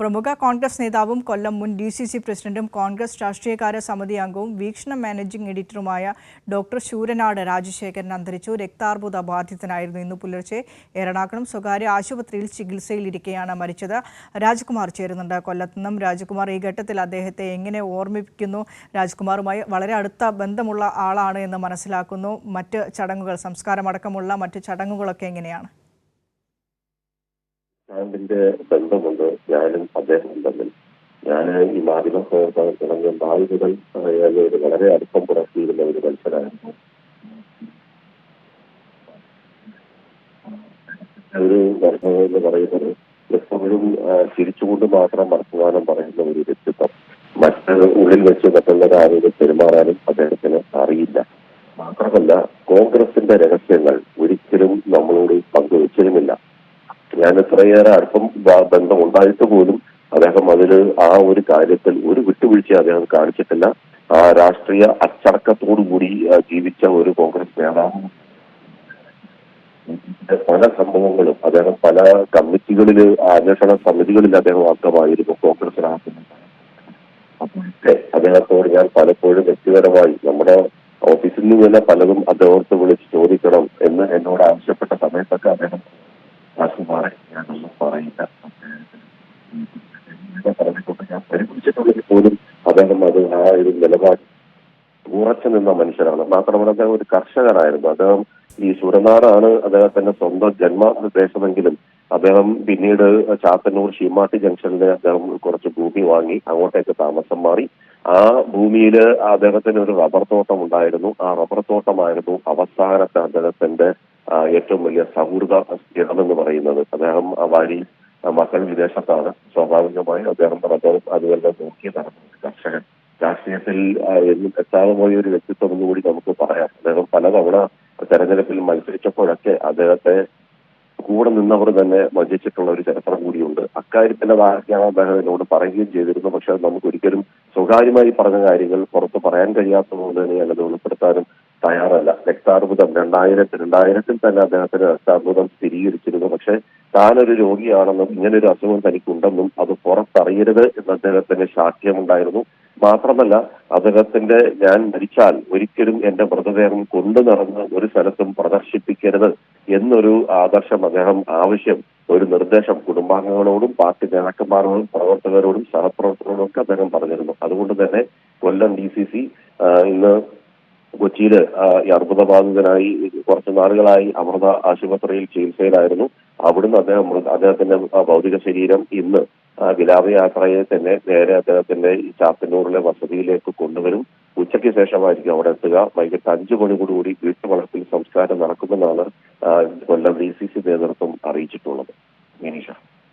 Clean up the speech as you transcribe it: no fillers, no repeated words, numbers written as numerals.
പ്രമുഖ കോൺഗ്രസ് നേതാവും കൊല്ലം മുൻ DCC പ്രസിഡന്റും കോൺഗ്രസ് രാഷ്ട്രീയകാര്യ സമിതി അംഗവും വീക്ഷണ മാനേജിംഗ് എഡിറ്ററുമായ ഡോക്ടർ ശൂരനാട് രാജശേഖരൻ അന്തരിച്ചു. രക്താർബുദ ബാധിതനായിരുന്നു. ഇന്ന് പുലർച്ചെ എറണാകുളം സ്വകാര്യ ആശുപത്രിയിൽ ചികിത്സയിലിരിക്കെയാണ് മരിച്ചത്. രാജ്കുമാർ ചേരുന്നുണ്ട് കൊല്ലത്ത് നിന്നും. രാജ്കുമാർ, ഈ ഘട്ടത്തിൽ അദ്ദേഹത്തെ എങ്ങനെ ഓർമ്മിപ്പിക്കുന്നു? രാജ്കുമാറുമായി വളരെ അടുത്ത ബന്ധമുള്ള ആളാണ് എന്ന് മനസ്സിലാക്കുന്നു. മറ്റ് ചടങ്ങുകൾ, സംസ്കാരമടക്കമുള്ള മറ്റ് ചടങ്ങുകളൊക്കെ എങ്ങനെയാണ്? അതിന്റെ ബന്ധമുണ്ട് ഞാനും അദ്ദേഹവും തമ്മിൽ. ഞാൻ ഈ മാധ്യമ പ്രവർത്തനം നാളുകൾ വളരെ അടുപ്പം പുറത്തിയിരുന്ന ഒരു മനുഷ്യനായിരുന്നു. ഒരു ദർശനം എന്ന് പറയുന്നത് എപ്പോഴും ചിരിച്ചുകൊണ്ട് മാത്രം വർത്തമാനം പറയുന്ന ഒരു വ്യക്തിത്വം. മറ്റ് ഉള്ളിൽ വെച്ച് മറ്റുള്ളവരാരോട് പെരുമാറാനും അദ്ദേഹത്തിന് അറിയില്ല. മാത്രമല്ല, കോൺഗ്രസിന്റെ രഹസ്യങ്ങൾ ഒരിക്കലും നമ്മളോട് പങ്കുവച്ചിരുന്നില്ല. ഞാൻ എത്രയേറെ അടുപ്പം ബന്ധം ഉണ്ടായിട്ട് പോലും അദ്ദേഹം അതിൽ ആ ഒരു കാര്യത്തിൽ ഒരു വിട്ടുവീഴ്ച അദ്ദേഹം കാണിച്ചിട്ടില്ല. ആ രാഷ്ട്രീയ അച്ചടക്കത്തോടുകൂടി ജീവിച്ച ഒരു കോൺഗ്രസ് നേതാവ്. പല സംഭവങ്ങളും അദ്ദേഹം പല കമ്മിറ്റികളിൽ, അന്വേഷണ സമിതികളിൽ അദ്ദേഹം അംഗമായിരുന്നു കോൺഗ്രസിനകത്തുന്നത്. അപ്പോഴൊക്കെ അദ്ദേഹത്തോട് ഞാൻ പലപ്പോഴും വ്യക്തിപരമായി നമ്മുടെ ഓഫീസിൽ നിന്ന് തന്നെ പലതും അദ്ദേഹത്തെ വിളിച്ച് ചോദിക്കണം എന്ന് എന്നോട് ആവശ്യപ്പെട്ട സമയത്തൊക്കെ അദ്ദേഹം രാജ്കുമാറെ ഞാനൊന്നും പറയില്ല പറഞ്ഞിട്ടുണ്ട്. ഞാൻ പരിഗണിച്ചിട്ടുണ്ടെങ്കിൽ പോലും അദ്ദേഹം അത് ആ ഒരു നിലപാട് ഉറച്ചു നിന്ന മനുഷ്യരാണ്. മാത്രമല്ല, അദ്ദേഹം ഒരു കർഷകനായിരുന്നു. അദ്ദേഹം ഈ ശൂരനാടാണ് അദ്ദേഹത്തിന്റെ സ്വന്തം ജന്മദേശമെങ്കിലും അദ്ദേഹം പിന്നീട് ചാത്തന്നൂർ ശീമാട്ടി ജംഗ്ഷനിൽ അദ്ദേഹം കുറച്ച് ഭൂമി വാങ്ങി അങ്ങോട്ടേക്ക് താമസം മാറി. ആ ഭൂമിയിൽ അദ്ദേഹത്തിന് ഒരു റബ്ബർ തോട്ടം ഉണ്ടായിരുന്നു. ആ റബ്ബർ തോട്ടമായിരുന്നു അവസാനത്തെ അദ്ദേഹത്തിന്റെ ഏറ്റവും വലിയ സൗഹൃദ ഇടമെന്ന് പറയുന്നത്. അദ്ദേഹം വഴി മക്കൾ വിദേശത്താണ്. സ്വാഭാവികമായും അദ്ദേഹം അതുപോലെ നോക്കി നടന്നത് കർഷകൻ. രാഷ്ട്രീയത്തിൽ എന്നും എത്താതെ പോയ ഒരു വ്യക്തിത്വം എന്നുകൂടി നമുക്ക് പറയാം. അദ്ദേഹം പലതവണ തെരഞ്ഞെടുപ്പിൽ മത്സരിച്ചപ്പോഴൊക്കെ അദ്ദേഹത്തെ കൂടെ നിന്നവർ തന്നെ വഞ്ചിച്ചിട്ടുള്ള ഒരു ചരിത്രം കൂടിയുണ്ട്. അക്കാര്യത്തിന്റെ വാക്യാണ് അദ്ദേഹം എന്നോട് പറയുകയും ചെയ്തിരുന്നു. പക്ഷെ അത് നമുക്ക് ഒരിക്കലും സ്വകാര്യമായി പറഞ്ഞ കാര്യങ്ങൾ പുറത്ത് പറയാൻ കഴിയാത്തതുകൊണ്ട് തന്നെ ഞാനത് വെളിപ്പെടുത്താനും തയ്യാറല്ല. രക്താർബുദം 2000-ൽ തന്നെ അദ്ദേഹത്തിന് രക്താർബുദം സ്ഥിരീകരിച്ചിരുന്നു. പക്ഷെ താനൊരു രോഗിയാണെന്നും ഇങ്ങനൊരു അസുഖം തനിക്കുണ്ടെന്നും അത് പുറത്തറിയരുത് എന്ന് അദ്ദേഹത്തിന് ശാഠ്യമുണ്ടായിരുന്നു. മാത്രമല്ല, അദ്ദേഹത്തിന്റെ ഞാൻ മരിച്ചാൽ ഒരിക്കലും എന്റെ മൃതദേഹം കൊണ്ടു നടന്ന് ഒരു സ്ഥലത്തും പ്രദർശിപ്പിക്കരുത് എന്നൊരു ആദർശം അദ്ദേഹം ഒരു നിർദ്ദേശം കുടുംബാംഗങ്ങളോടും പാർട്ടി നേതാക്കന്മാരോടും പ്രവർത്തകരോടും സഹപ്രവർത്തകരോടും ഒക്കെ അദ്ദേഹം പറഞ്ഞിരുന്നു. അതുകൊണ്ട് തന്നെ കൊല്ലം DCC ഇന്ന് കൊച്ചിയിൽ അർബുദബാധിതനായി കുറച്ചു നാളുകളായി അമൃത ആശുപത്രിയിൽ ചികിത്സയിലായിരുന്നു. അവിടുന്ന് അദ്ദേഹത്തിന്റെ ഭൗതിക ശരീരം ഇന്ന് വിലാപയാത്രയെ തന്നെ നേരെ അദ്ദേഹത്തിന്റെ ചാത്തന്നൂരിലെ വസതിയിലേക്ക് കൊണ്ടുവരും. ഉച്ചയ്ക്ക് ശേഷമായിരിക്കും അവിടെ എത്തുക. വൈകിട്ട് 5 മണിയോടുകൂടി വീട്ടുവളപ്പിൽ സംസ്കാരം നടക്കുമെന്നാണ് കൊല്ലം DCC നേതൃത്വം അറിയിച്ചിട്ടുള്ളത്. മിനിഷ.